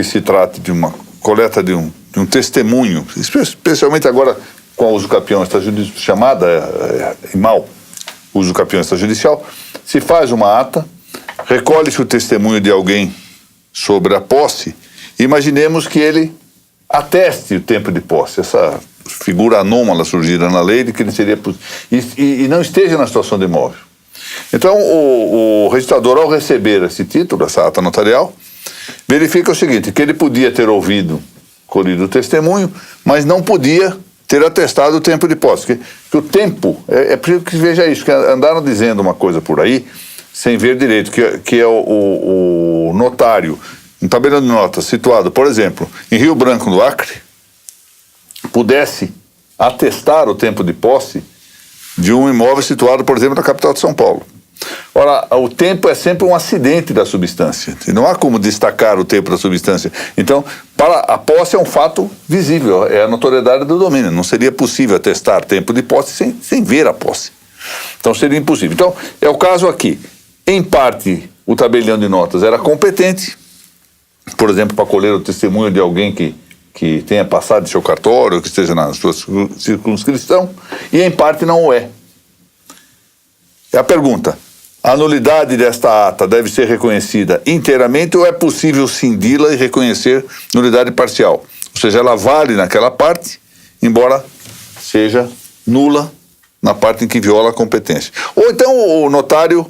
se trate de uma coleta de um testemunho, especialmente agora com a usucapião extrajudicial, chamada IMAL, usucapião extrajudicial, se faz uma ata, recolhe-se o testemunho de alguém sobre a posse, e imaginemos que ele ateste o tempo de posse, essa figura anômala surgida na lei de que ele seria e não esteja na situação de imóvel. Então, o registrador, ao receber esse título, essa ata notarial, verifica o seguinte, que ele podia ter colhido o testemunho, mas não podia ter atestado o tempo de posse. Que o tempo, é preciso que veja isso, que andaram dizendo uma coisa por aí, sem ver direito, que é o notário, um tabelião de notas situado, por exemplo, em Rio Branco, do Acre, pudesse atestar o tempo de posse de um imóvel situado, por exemplo, na capital de São Paulo. Ora, o tempo é sempre um acidente da substância. Não há como destacar o tempo da substância. Então, para a posse é um fato visível, é a notoriedade do domínio. Não seria possível atestar tempo de posse sem ver a posse. Então, seria impossível. Então, é o caso aqui. Em parte, o tabelião de notas era competente, por exemplo, para colher o testemunho de alguém que tenha passado de seu cartório, que esteja na sua circunscrição, e em parte não o é. É a pergunta: a nulidade desta ata deve ser reconhecida inteiramente ou é possível cindi-la e reconhecer nulidade parcial? Ou seja, ela vale naquela parte, embora seja nula na parte em que viola a competência. Ou então o notário,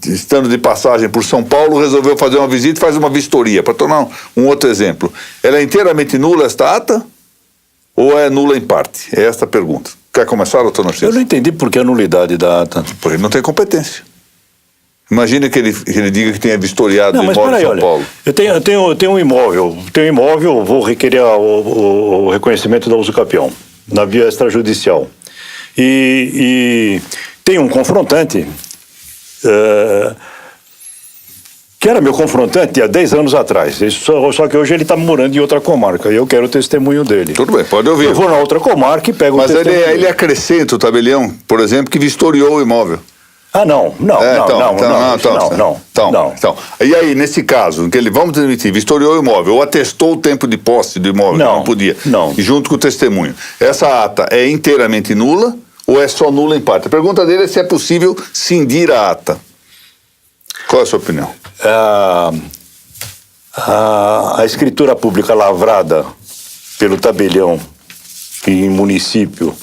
estando de passagem por São Paulo, resolveu fazer uma visita e faz uma vistoria. Para tornar um outro exemplo, ela é inteiramente nula esta ata ou é nula em parte? É esta a pergunta. Quer começar, doutor Narciso? Eu não entendi por que a nulidade da ata. Porque ele não tem competência. Imagina que ele diga que tenha vistoriado o imóvel em São Paulo. Eu tenho um imóvel, vou requerer o reconhecimento da usucapião na via extrajudicial. E tem um confrontante que era meu confrontante há 10 anos atrás. Só que hoje ele está morando em outra comarca e eu quero o testemunho dele. Tudo bem, pode ouvir. Eu vou na outra comarca e pego o testemunho. Mas ele acrescenta o tabelião, por exemplo, que vistoriou o imóvel. Ah, não. E aí, nesse caso, que vamos admitir, vistoriou o imóvel, ou atestou o tempo de posse do imóvel, que não podia, e junto com o testemunho. Essa ata é inteiramente nula ou é só nula em parte? A pergunta dele é se é possível cindir a ata. Qual é a sua opinião? A escritura pública lavrada pelo tabelião em município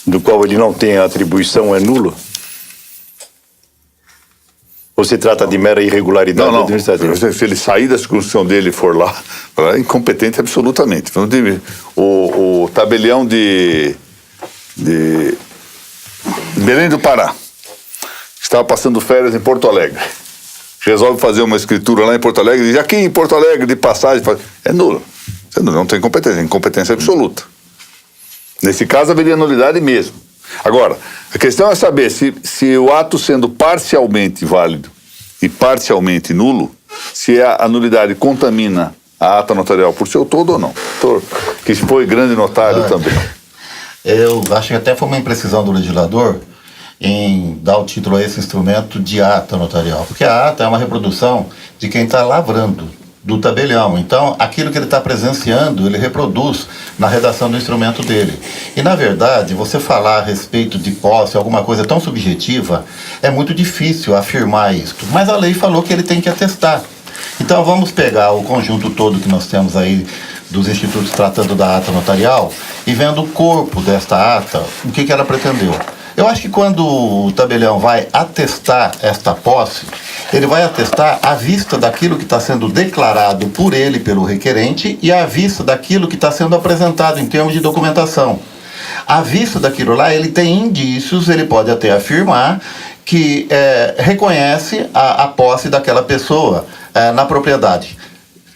do qual ele não tem a atribuição é nulo? Ou se trata de mera irregularidade administrativa? Se ele sair da circunscrição dele e for lá, é incompetente absolutamente. O tabelião de Belém do Pará estava passando férias em Porto Alegre. Resolve fazer uma escritura lá em Porto Alegre e diz: aqui em Porto Alegre, de passagem, é nulo. Você não tem competência, é incompetência absoluta. Nesse caso, haveria nulidade mesmo. Agora, a questão é saber se o ato sendo parcialmente válido e parcialmente nulo, se a nulidade contamina a ata notarial por seu todo ou não. Doutor, que foi grande notário também. Eu acho que até foi uma imprecisão do legislador em dar o título a esse instrumento de ata notarial, porque a ata é uma reprodução de quem está lavrando, do tabelião. Então, aquilo que ele está presenciando, ele reproduz na redação do instrumento dele. E, na verdade, você falar a respeito de posse, alguma coisa tão subjetiva, é muito difícil afirmar isso. Mas a lei falou que ele tem que atestar. Então, vamos pegar o conjunto todo que nós temos aí dos institutos tratando da ata notarial e vendo o corpo desta ata, o que ela pretendeu. Eu acho que quando o tabelião vai atestar esta posse, ele vai atestar à vista daquilo que está sendo declarado por ele, pelo requerente, e à vista daquilo que está sendo apresentado em termos de documentação. À vista daquilo lá, ele tem indícios, ele pode até afirmar que reconhece a posse daquela pessoa na propriedade,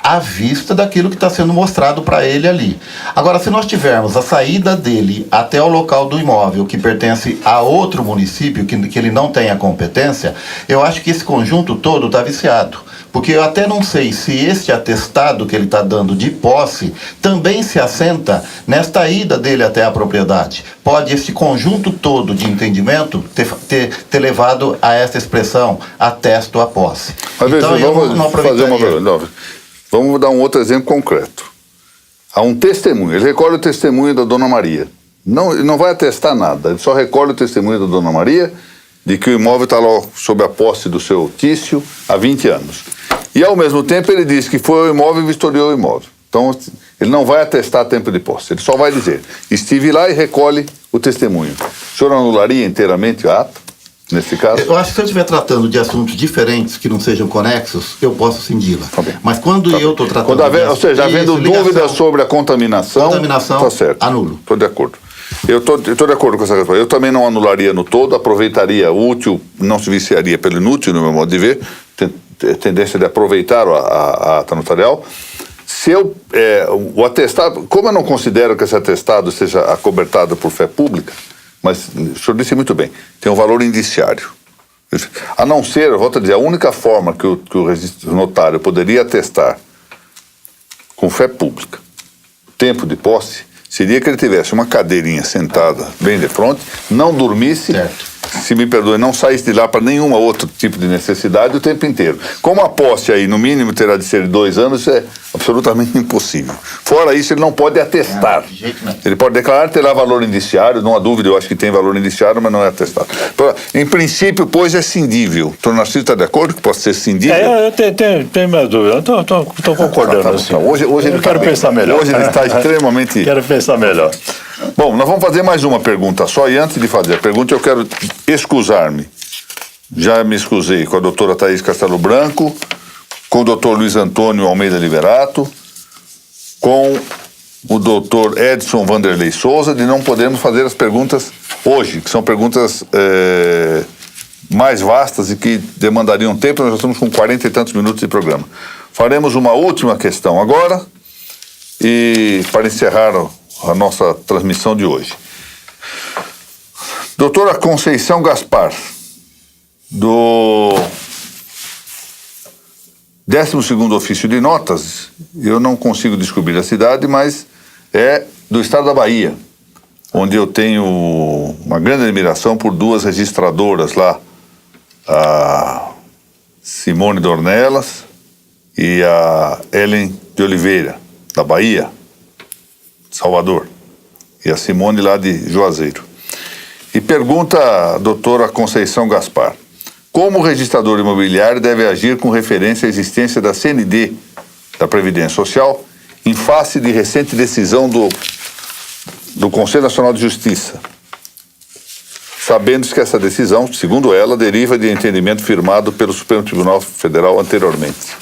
à vista daquilo que está sendo mostrado para ele ali. Agora, se nós tivermos a saída dele até o local do imóvel que pertence a outro município, que ele não tem a competência, eu acho que esse conjunto todo está viciado. Porque eu até não sei se esse atestado que ele está dando de posse também se assenta nesta ida dele até a propriedade. Pode esse conjunto todo de entendimento ter levado a essa expressão, atesto a posse. Mas então, veja, vamos fazer uma pergunta. Vamos dar um outro exemplo concreto. Há um testemunho, ele recolhe o testemunho da Dona Maria. Ele não vai atestar nada, ele só recolhe o testemunho da Dona Maria de que o imóvel está lá sob a posse do seu Tício há 20 anos. E, ao mesmo tempo, ele diz que foi ao imóvel e vistoriou o imóvel. Então, ele não vai atestar tempo de posse, ele só vai dizer: estive lá e recolhe o testemunho. O senhor anularia inteiramente a ata, nesse caso? Eu acho que se eu estiver tratando de assuntos diferentes que não sejam conexos, eu posso cindi-la. Tá bem. Mas quando eu estou tratando ou seja, havendo dúvidas sobre a contaminação, tá certo. Anulo. Estou de acordo. Eu estou de acordo com essa resposta. Eu também não anularia no todo, aproveitaria o útil, não se viciaria pelo inútil, no meu modo de ver, tendência de aproveitar a ata notarial. Se o atestado, como eu não considero que esse atestado seja acobertado por fé pública, mas o senhor disse muito bem, tem um valor indiciário. A não ser, eu volto a dizer, a única forma que o registro notário poderia atestar com fé pública tempo de posse seria que ele tivesse uma cadeirinha sentada bem de frente, não dormisse, certo, se me perdoe, não saísse de lá para nenhum outro tipo de necessidade o tempo inteiro. Como a posse aí, no mínimo, terá de ser de 2 anos, é absolutamente impossível. Fora isso, ele não pode atestar. De jeito nenhum. Ele pode declarar que terá valor indiciário, não há dúvida, eu acho que tem valor indiciário, mas não é atestado. Em princípio, pois, é cindível. O doutor Narciso está de acordo que possa ser cindível? Eu tenho minhas dúvidas, eu estou concordando. Assim. Hoje eu quero pensar melhor. Hoje ele está extremamente... Quero pensar melhor. Bom, nós vamos fazer mais uma pergunta só, e antes de fazer a pergunta eu quero excusar-me. Já me excusei com a doutora Thaís Castelo Branco, com o doutor Luiz Antônio Almeida Liberato, com o doutor Edson Vanderlei Souza, de não podermos fazer as perguntas hoje, que são perguntas mais vastas e que demandariam tempo. Nós já estamos com 40 e tantos minutos de programa. Faremos uma última questão agora, e para encerrar a nossa transmissão de hoje. Doutora Conceição Gaspar, do 12º Ofício de Notas, eu não consigo descobrir a cidade, mas é do estado da Bahia, onde eu tenho uma grande admiração por 2 registradoras lá, a Simone Dornelas e a Ellen de Oliveira, da Bahia, Salvador, e a Simone lá de Juazeiro. E pergunta a doutora Conceição Gaspar: como o registrador imobiliário deve agir com referência à existência da CND, da Previdência Social, em face de recente decisão do Conselho Nacional de Justiça, sabendo que essa decisão, segundo ela, deriva de entendimento firmado pelo Supremo Tribunal Federal anteriormente?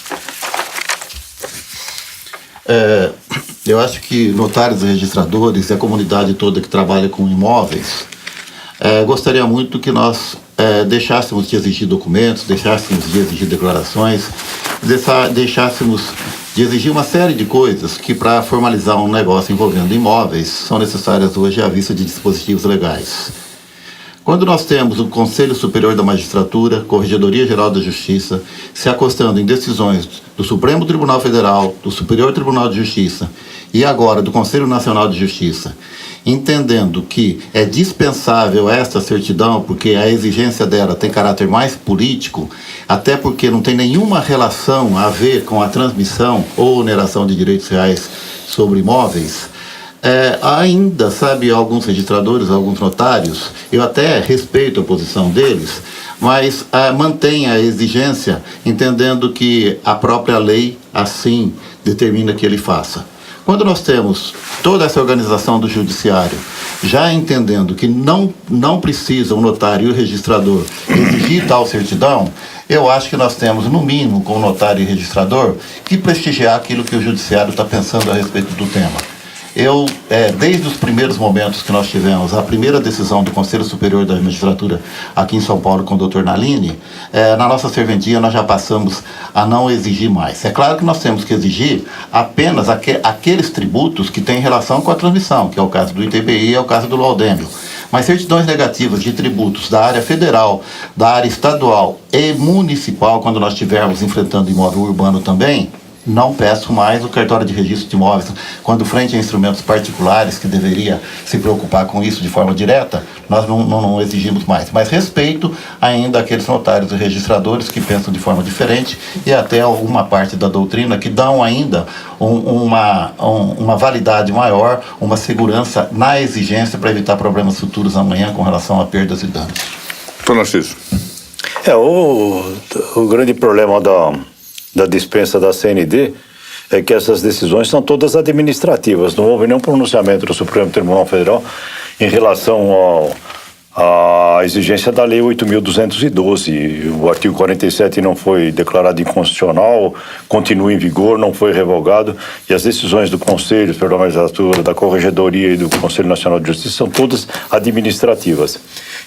Eu acho que notários e registradores e a comunidade toda que trabalha com imóveis gostaria muito que nós deixássemos de exigir documentos, deixássemos de exigir declarações, deixássemos de exigir uma série de coisas que, para formalizar um negócio envolvendo imóveis, são necessárias hoje à vista de dispositivos legais. Quando nós temos o Conselho Superior da Magistratura, Corregedoria Geral da Justiça, se acostando em decisões do Supremo Tribunal Federal, do Superior Tribunal de Justiça e agora do Conselho Nacional de Justiça, entendendo que é dispensável esta certidão, porque a exigência dela tem caráter mais político, até porque não tem nenhuma relação a ver com a transmissão ou oneração de direitos reais sobre imóveis, ainda, sabe, alguns registradores, alguns notários, eu até respeito a posição deles, mas mantém a exigência, entendendo que a própria lei assim determina que ele faça. Quando nós temos toda essa organização do judiciário já entendendo que não precisa o notário e o registrador exigir tal certidão, eu acho que nós temos, no mínimo, com o notário e o registrador, que prestigiar aquilo que o judiciário está pensando a respeito do tema. Desde os primeiros momentos que nós tivemos a primeira decisão do Conselho Superior da Magistratura aqui em São Paulo com o Dr. Nalini, na nossa serventia nós já passamos a não exigir mais. É claro que nós temos que exigir apenas aqueles tributos que têm relação com a transmissão, que é o caso do ITBI e é o caso do laudêmio. Mas certidões negativas de tributos da área federal, da área estadual e municipal, quando nós estivermos enfrentando imóvel urbano também, não peço mais o cartório de registro de imóveis. Quando frente a instrumentos particulares que deveria se preocupar com isso de forma direta, nós não exigimos mais. Mas respeito ainda aqueles notários e registradores que pensam de forma diferente e até alguma parte da doutrina que dão ainda uma validade maior, uma segurança na exigência para evitar problemas futuros amanhã com relação a perdas e danos. Doutor Narciso. O grande problema da dispensa da CND é que essas decisões são todas administrativas. Não houve nenhum pronunciamento do Supremo Tribunal Federal em relação à exigência da Lei 8.212. O artigo 47 não foi declarado inconstitucional, continua em vigor, não foi revogado, e as decisões do Conselho Superior da Magistratura, da Corregedoria e do Conselho Nacional de Justiça são todas administrativas.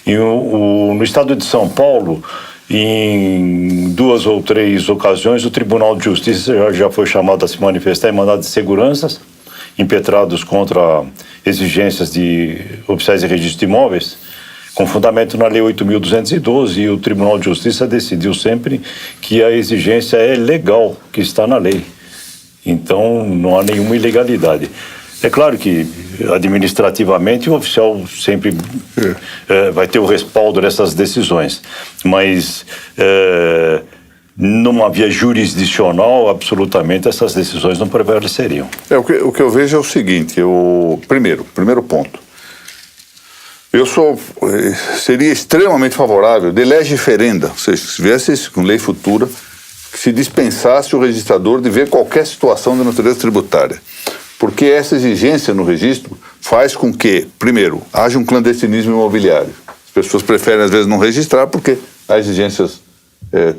E no estado de São Paulo, em 2 ou 3 ocasiões, o Tribunal de Justiça já foi chamado a se manifestar em mandado de seguranças impetrados contra exigências de oficiais de registro de imóveis, com fundamento na Lei 8.212, e o Tribunal de Justiça decidiu sempre que a exigência é legal, que está na lei. Então, não há nenhuma ilegalidade. É claro que, administrativamente, o oficial sempre vai ter o respaldo dessas decisões, mas numa via jurisdicional, absolutamente, essas decisões não prevaleceriam. O que eu vejo é o seguinte, primeiro ponto. Seria extremamente favorável, de lege ferenda, ou seja, se viesse com lei futura, que se dispensasse o registrador de ver qualquer situação de natureza tributária. Porque essa exigência no registro faz com que, primeiro, haja um clandestinismo imobiliário. As pessoas preferem, às vezes, não registrar porque há exigências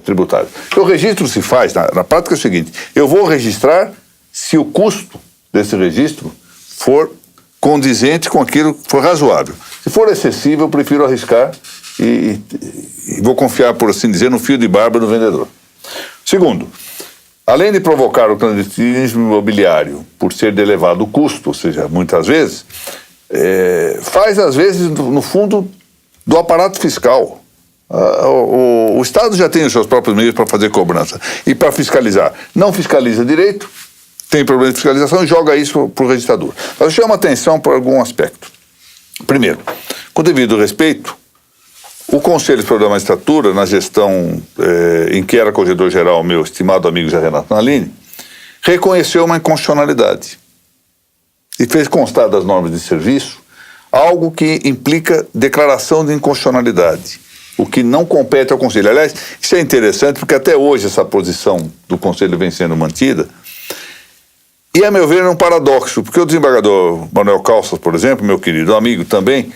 tributárias. Então, o registro se faz, na prática é o seguinte, eu vou registrar se o custo desse registro for condizente com aquilo que for razoável. Se for excessivo, eu prefiro arriscar e vou confiar, por assim dizer, no fio de barba do vendedor. Segundo, além de provocar o clandestinismo imobiliário por ser de elevado custo, ou seja, muitas vezes, faz, às vezes, no fundo, do aparato fiscal. O Estado já tem os seus próprios meios para fazer cobrança e para fiscalizar. Não fiscaliza direito, tem problema de fiscalização e joga isso para o registrador. Mas eu chamo a atenção para algum aspecto. Primeiro, com devido respeito, o Conselho Superior da Magistratura, na gestão em que era corregedor-geral meu estimado amigo Zé Renato Nalini, reconheceu uma inconstitucionalidade e fez constar das normas de serviço algo que implica declaração de inconstitucionalidade, o que não compete ao Conselho. Aliás, isso é interessante porque até hoje essa posição do Conselho vem sendo mantida e, a meu ver, é um paradoxo, porque o desembargador Manuel Calças, por exemplo, meu querido amigo também,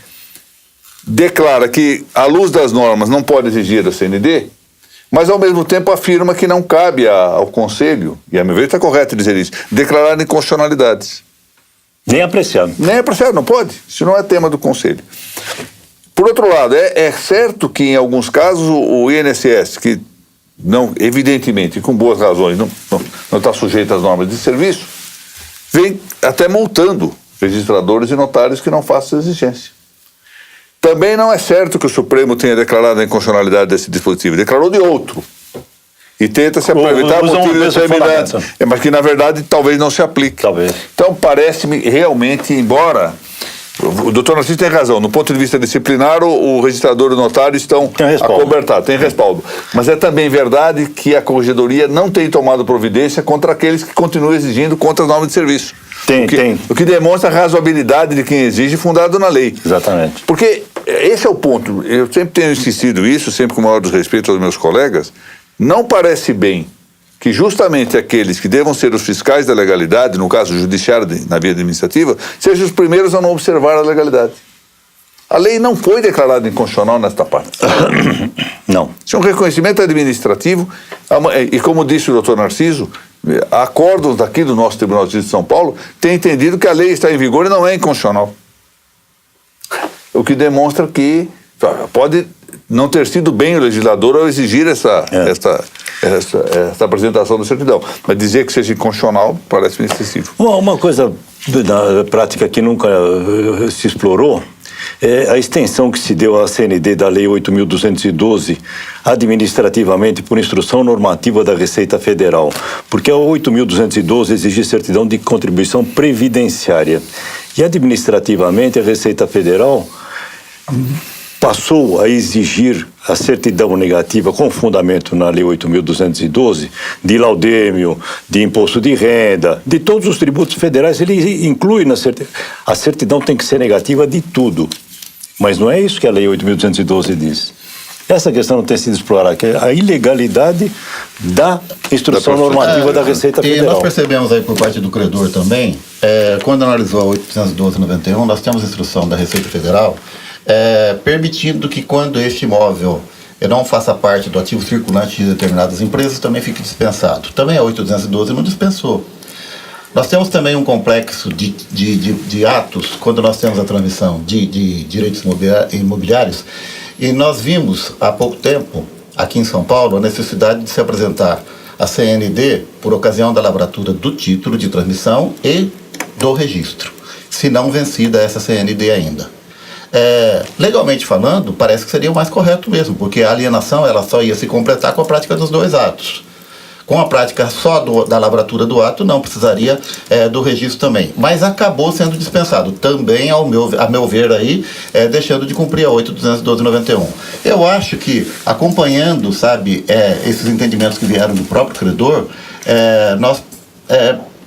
declara que, à luz das normas, não pode exigir da CND, mas, ao mesmo tempo, afirma que não cabe ao Conselho, e, a meu ver, está correto dizer isso, declarar inconstitucionalidades. Nem apreciado. Nem apreciado, não pode. Isso não é tema do Conselho. Por outro lado, é certo que, em alguns casos, o INSS, que, não, evidentemente, com boas razões, não está sujeito às normas de serviço, vem até multando registradores e notários que não façam essa exigência. Também não é certo que o Supremo tenha declarado a inconstitucionalidade desse dispositivo. Declarou de outro. E tenta se aproveitar motivos determinantes. Mas que, na verdade, talvez não se aplique. Talvez. Então, parece-me realmente, embora... O doutor Narciso tem razão. No ponto de vista disciplinar, o registrador e o notário estão acobertados, tem respaldo. Mas é também verdade que a Corregedoria não tem tomado providência contra aqueles que continuam exigindo contra as normas de serviço. O que demonstra a razoabilidade de quem exige fundado na lei. Exatamente. Porque esse é o ponto. Eu sempre tenho insistido isso, sempre com o maior respeito aos meus colegas. Não parece bem que justamente aqueles que devam ser os fiscais da legalidade, no caso o judiciário na via administrativa, sejam os primeiros a não observar a legalidade. A lei não foi declarada inconstitucional nesta parte. Não. Isso é um reconhecimento administrativo, e como disse o doutor Narciso, acordos daqui do nosso Tribunal de Justiça de São Paulo têm entendido que a lei está em vigor e não é inconstitucional. O que demonstra que pode não ter sido bem o legislador ao exigir essa apresentação da certidão. Mas dizer que seja inconstitucional parece-me excessivo. Uma coisa da prática que nunca se explorou é a extensão que se deu à CND da Lei 8.212 administrativamente por instrução normativa da Receita Federal. Porque a 8.212 exige certidão de contribuição previdenciária. E administrativamente a Receita Federal passou a exigir a certidão negativa com fundamento na Lei 8.212 de laudêmio, de imposto de renda, de todos os tributos federais. Ele inclui na certidão. A certidão tem que ser negativa de tudo. Mas não é isso que a Lei 8.212 diz. Essa questão não tem sido explorada, que é a ilegalidade da instrução normativa da Receita Federal. E nós percebemos aí por parte do credor também, quando analisou a 812/91, nós temos instrução da Receita Federal permitindo que quando este imóvel não faça parte do ativo circulante de determinadas empresas, também fique dispensado. Também a 812 não dispensou. Nós temos também um complexo de atos, quando nós temos a transmissão de direitos imobiliários, e nós vimos há pouco tempo, aqui em São Paulo, a necessidade de se apresentar a CND por ocasião da lavratura do título de transmissão e do registro, se não vencida essa CND ainda. Legalmente falando, parece que seria o mais correto mesmo, porque a alienação ela só ia se completar com a prática dos dois atos. Com a prática só da lavratura do ato, não precisaria do registro também. Mas acabou sendo dispensado também, a meu ver, aí, deixando de cumprir a 8.212/91. Eu acho que, acompanhando, sabe, esses entendimentos que vieram do próprio credor, nós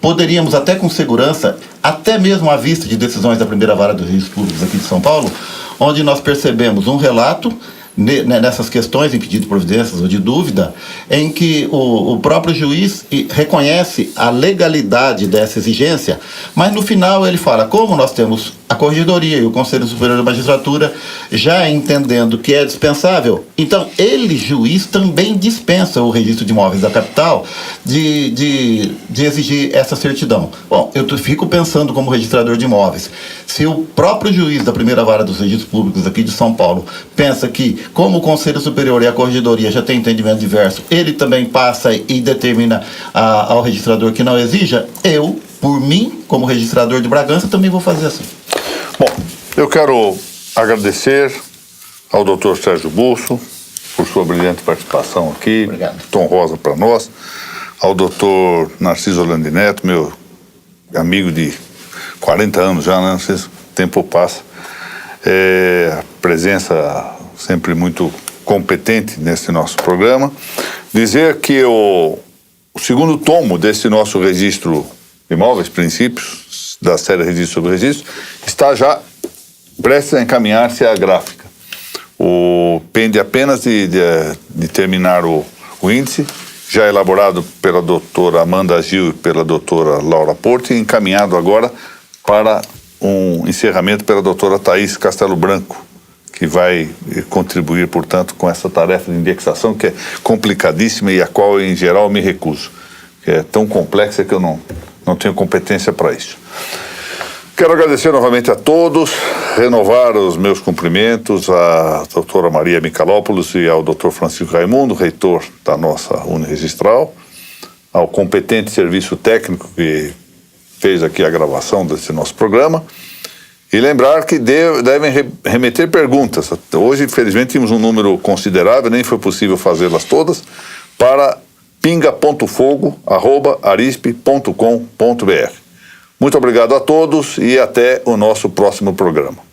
poderíamos até com segurança, até mesmo à vista de decisões da primeira vara dos registros públicos aqui de São Paulo, onde nós percebemos um relato nessas questões em pedido de providências ou de dúvida, em que o próprio juiz reconhece a legalidade dessa exigência, mas no final ele fala, como nós temos a Corregedoria e o Conselho Superior da Magistratura já entendendo que é dispensável, então ele, juiz, também dispensa o registro de imóveis da capital de exigir essa certidão. Bom, eu fico pensando como registrador de imóveis, se o próprio juiz da primeira vara dos registros públicos aqui de São Paulo pensa que, como o Conselho Superior e a Corregedoria já têm entendimento diverso, ele também passa e determina ao registrador que não exija, eu, por mim, como registrador de Bragança, também vou fazer assim. Bom, eu quero agradecer ao doutor Sérgio Busso por sua brilhante participação aqui, tão honrosa para nós, ao doutor Narciso Orlandi Neto, meu amigo de 40 anos já, né? Não sei se o tempo passa, presença sempre muito competente nesse nosso programa. Dizer que o segundo tomo desse nosso registro de imóveis, princípios, da série Registro sobre Registro, está já prestes a encaminhar-se à gráfica. Pende apenas de terminar o índice, já elaborado pela doutora Amanda Gil e pela doutora Laura Porto, e encaminhado agora para um encerramento pela doutora Thaís Castelo Branco, que vai contribuir, portanto, com essa tarefa de indexação que é complicadíssima e a qual, em geral, me recuso. Que é tão complexa que eu não tenho competência para isso. Quero agradecer novamente a todos, renovar os meus cumprimentos à doutora Maria Michalopoulos e ao doutor Francisco Raimundo, reitor da nossa Uniregistral, ao competente serviço técnico que fez aqui a gravação desse nosso programa, E lembrar que devem remeter perguntas. Hoje, infelizmente, tínhamos um número considerável, nem foi possível fazê-las todas, para pinga.fogo@arispe.com.br. Muito obrigado a todos e até o nosso próximo programa.